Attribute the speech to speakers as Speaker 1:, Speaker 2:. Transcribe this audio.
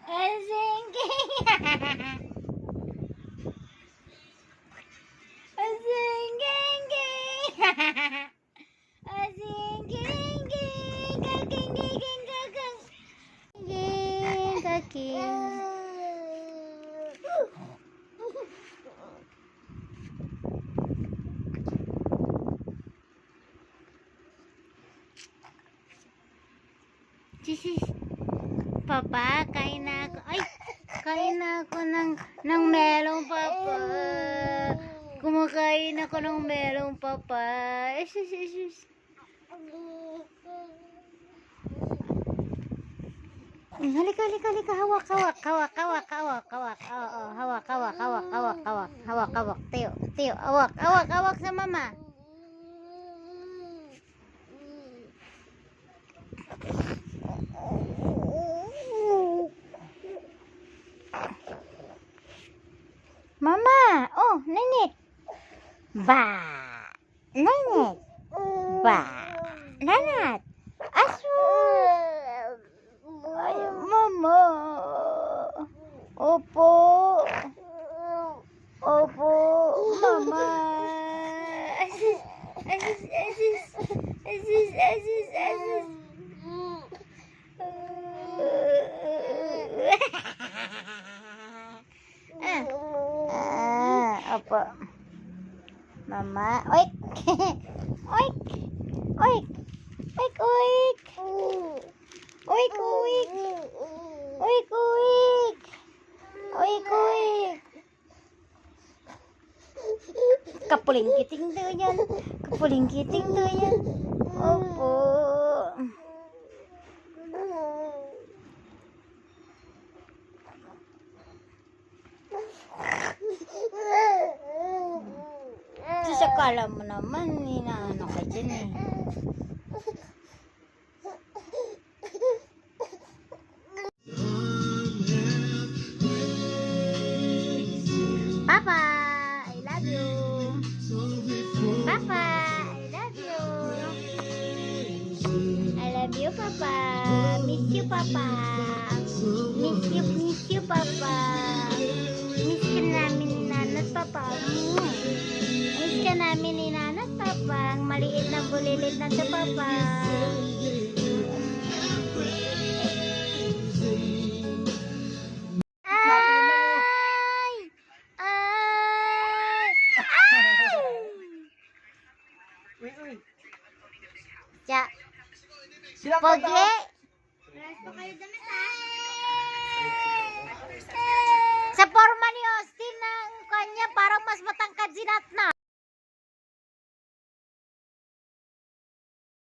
Speaker 1: Singing. Sis, Papa, kain na ako. Ay, kain na ako ng melon, Papa. Kumakain ako ng melon, Papa. Sis. Halika. Hawak. Oo, hawak. Tiyo. Hawak sa mama. Mama, oh, Nenit. Nenit. Nenat. Asu. Ay, Mama. Opo, Mama. Asis. Opo. Mama, oik. Kapuling kiting tuh yan. Opo. Akala mo naman, inaano ka dyan eh. Papa, I love you. Papa, I love you. I love you, Papa. Miss you, Papa. Miss you, Papa. Miss ka namin ni Nanat, Papa. Miss ka namin ni Nanat, Papa. Ang maliit na bulilit na to, Papa. Ya. Pogi. Sa forma ni Austin ng kanya parang mas matangkad si Natna.